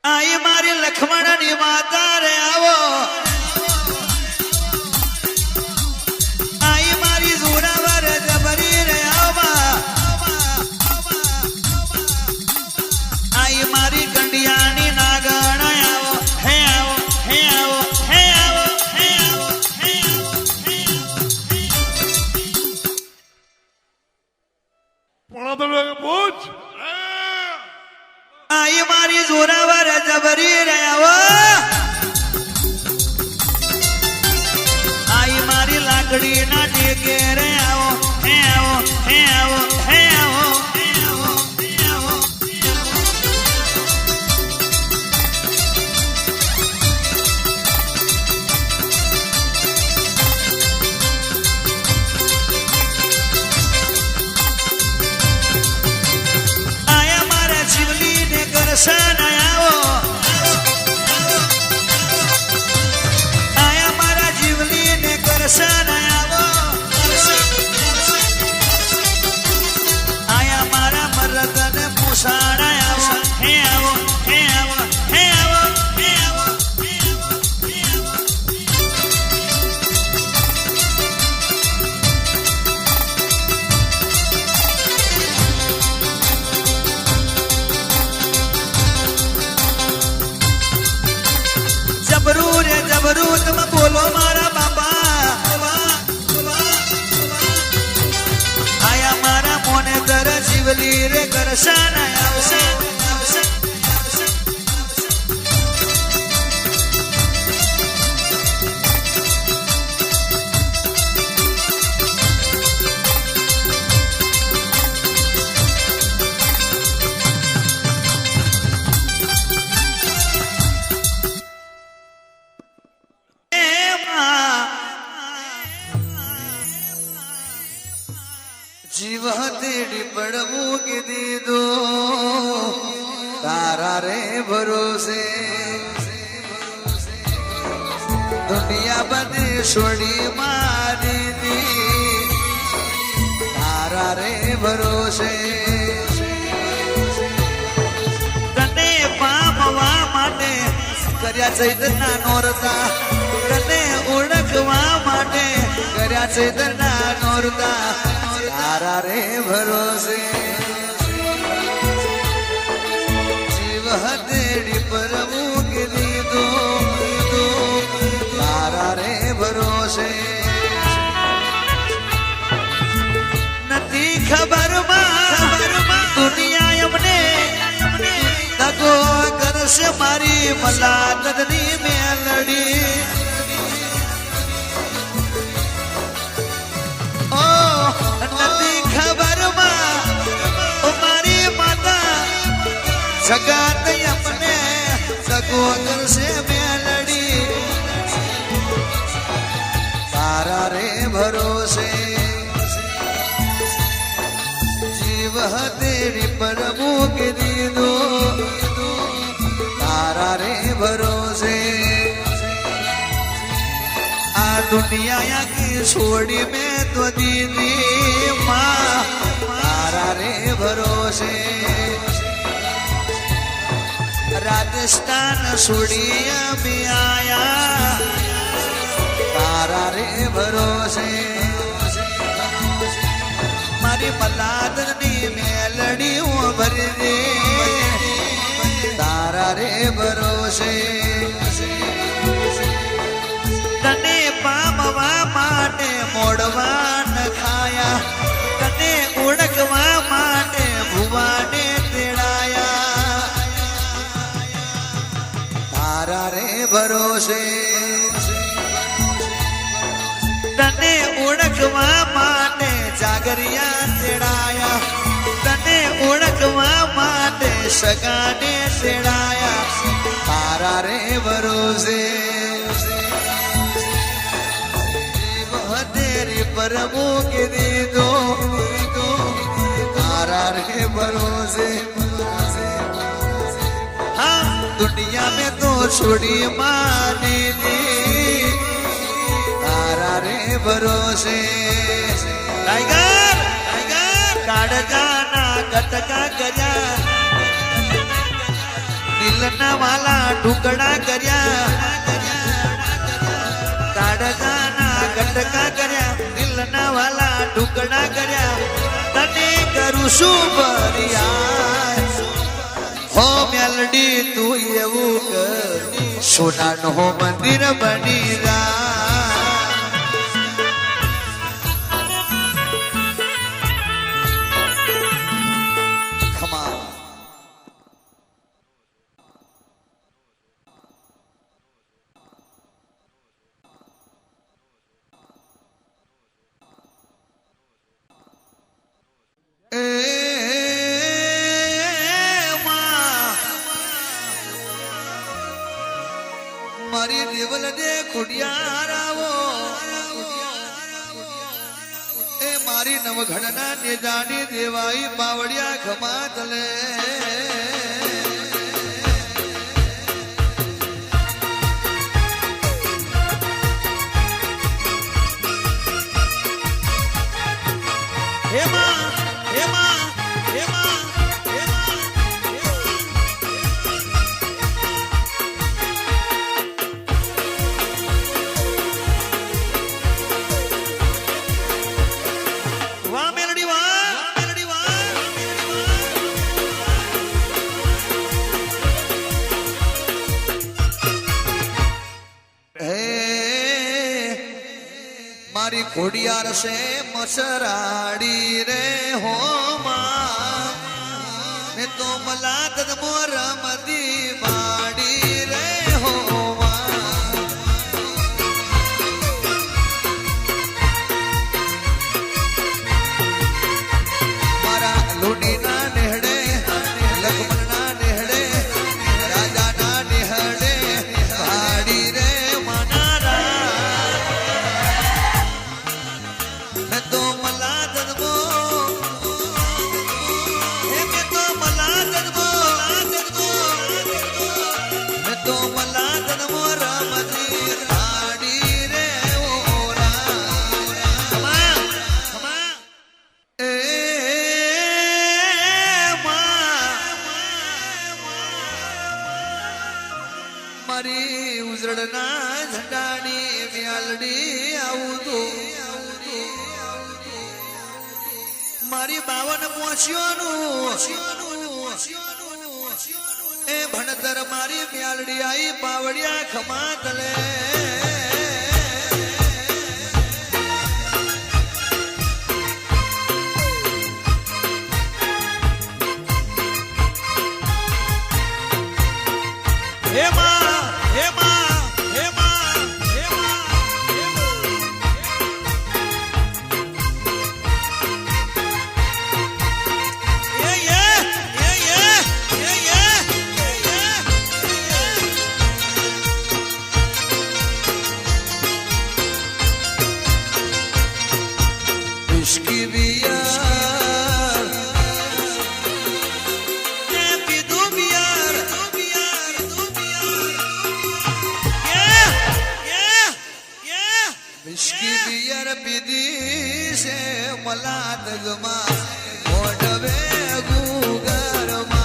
आई मारी लक्ष्मणनी माता रे आवो आई मारी जोरावर जबरी रे आवो आई मारी कंडियानी नागण आवो हे आवो हे आवो हे आवो हे आवो हे आवो पूछ आई मारी जोरावर जबरी रे आवो आई मारी लाकड़ी ना टेके रे आवो हे आवो हे आवो हे आवो हे आवो हे आवो आया मारा शिवली ने करसन आवो आया मारा जीवली ने करसन आवो आया मारा मर्दन मुसाण आवो हे आवो हे आवो हे आवो हे आवो हे आवो हे आवो जबरू रे जबरू तुम बोलो मारा बाबा आया मारा मोने दर जीवली रे करशन आवसे जीव तेरी पड़बू के दे दो तारा रे भरोसे दुनिया बदे छोड़ी मारी दी तारा रे भरोसे तने पामवा माटे कर्या चैतना नोरता तने ओळखवा माटे कर्या चैतना नोरता तारा रे भरोसे जीव हथेड़ी प्रभु के दो तारा रे भरोसे नती खबर दुनिया हमने दगो कर से मारी मला नदनी में लड़ी नदी खबर मारी माता जगत अपने सगोदर से मैं लड़ी तारा रे भरोसे जीव तेरी प्रभु के दो तारा रे भरोसे आ दुनिया की छोड़ी में तो दीदी माँ तारा रे भरोसे राजस्थान छोड़िया में आया तारा रे भरोसे मारी मलादनी में लड़ी हूँ भर दे तारा रे भरोसे तने पामवा माटे मोड़वा न खाया तने उड़कवा माटे भुवाने तेड़ाया तारा रे भरोसे तने उड़कवा माटे जागरिया तेड़ाया तने उड़कवा माटे सगाने तेड़ाया तारा रे भरोसे तेरी प्रभु के दो तारा रे भरोसे हाँ दुनिया में तो छोड़ी मानी दी तारा रे भरोसे टाइगर टाइगर काट जाना गटका गजा દિલના વાલા ટુકડા કર્યા કાળજાના ગટકા કર્યા દિલના વાલા ટુકડા કર્યા તને કરું શું ફરિયાદ હો મેલડી તું એવું કર સોનાનો મંદિર બની જા મારી દેવલ દે ખુડિયારાવો એ મારી નવઘડના ને જાણી દેવાઈ બાવડિયા ખમા તલે હેમા હેમા હેમા મારી ખોડિયાર સે મસરાડી રે હો માં ને તો મલાત મોર મદી બાડી રે હો મારા લુડીના નેહડે લક્ષ્મણના નેહડે રાજાના નેહડે બાડી રે મારી ઉજળના ઝંડાની મ્યાલડી આવું મારી 52 પોચિયોનું એ ભણતર મારી મ્યાલડી આઈ બાવડિયા ખમા તલે Hema Whiskey beer, happy do beer, yeah. Whiskey beer pidi se malad gma, modve gugar ma.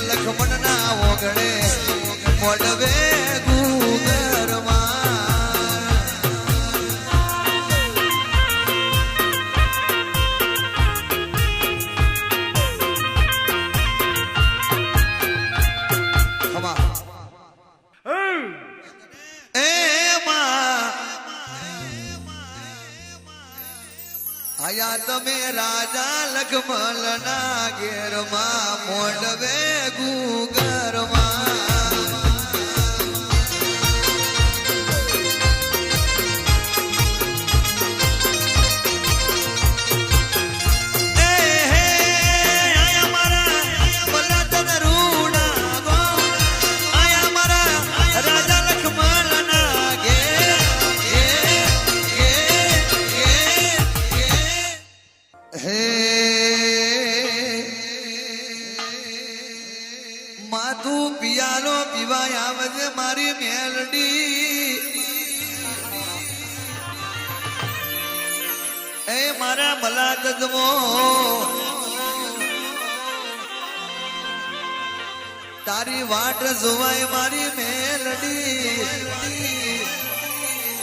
લખમણના ઓગણે મોડવે ગુગરમાં આયા તમે રાજા લખમણના ઘેરમાં મોડવે ગુગરમાં માધુ સાંભળજે મારી મેલડી એ મારા ભલા તજમો તારી વાટ જોવાય મારી મેલડી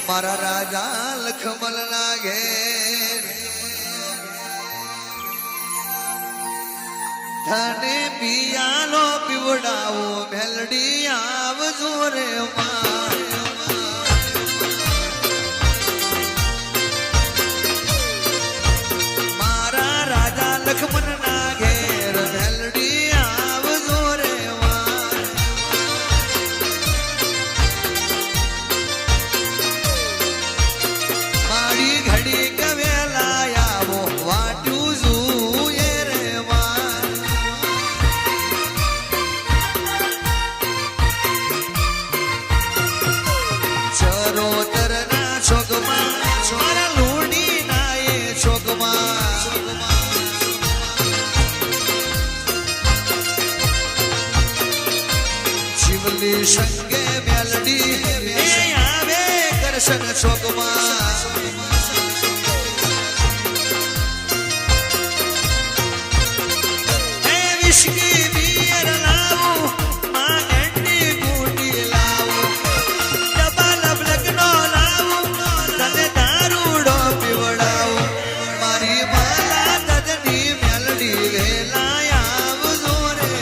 મારા રાજા લખમલ ના ઘેર ધને પિયાલો પીવડાવો મેલડી આવજો રે મારા રાજા લખમન ના ઘેર મેલડી આવજો રે મારી ઘડી કવેલા આવો વાટ્યું જુએ રે ચરોતરના છોકમાં મારા લોડી ના એ છોકમાં શિવલી સંગે મેલડી એ આવે કરશન છોકમાં એ વિસ્કી બિયર લાવું માં એન્ડી ગુટી લાવું ડબલ લગ્નો લાવું તને દારૂડો પીવડાવું મારી માલા તજની મેલડી વેલા આવજો રે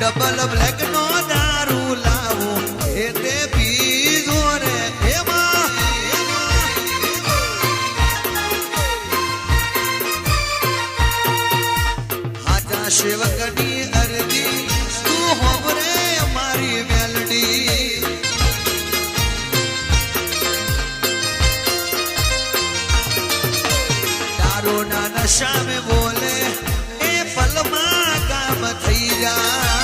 ડબલ બ્લેક નો દારૂ લાવું એ તે પીજો રે હાજા સેવકની અરજી તું હોવરે મારી મેલડી દારૂ ના નશા में બોલે એ પલમાં કામ થઈ જાય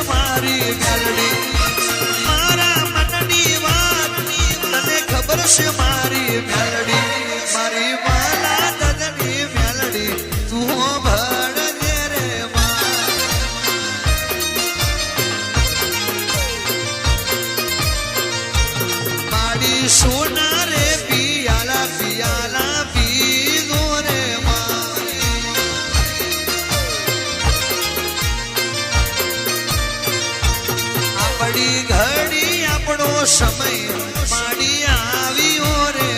મારી મેલડી મારા મનની વાત તને ખબર છે મારી મેલડી મારી માલા તજની મેલડી તું ભણજે રે માડી સોના રે પિયાલા પિયાલા પીજો રે આપણી ઘડી આપણો સમય માડી આવ્યો રે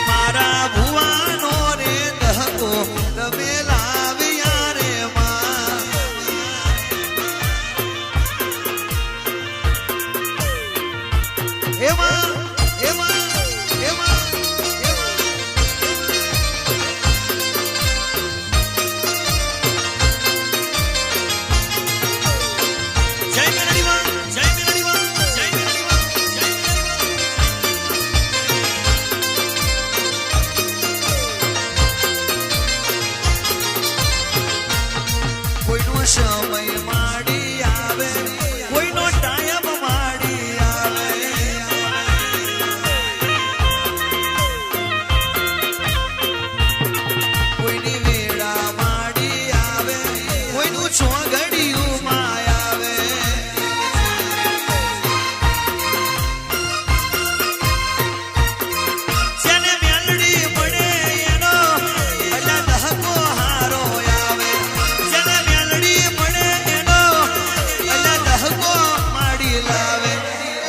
મારા ભુવાનો રે દહકો તમે લાવ્યા રે એમાં એમાં એમાં જય મેલડી માં જય મેલડી માં જય મેલડી માં જય કોઈનો સમય માડી આવે કોઈનો ટાઈમ માડી આવે કોઈની વેળા માડી આવે કોઈનું ચોઘડિયું માં આવે જેને મેલડી મળે એનો અલા દહકો હારો આવે જેને મેલડી મળે એનો અલા દહકો માડી લાવે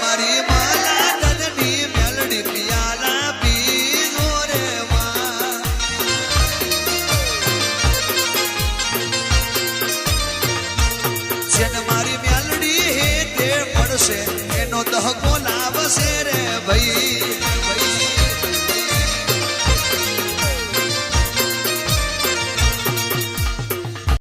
મારી માલા તજની મેલડી પિયાલા પીજો રે જેને મારી મેલડી હે તે પડશે એનો દહકો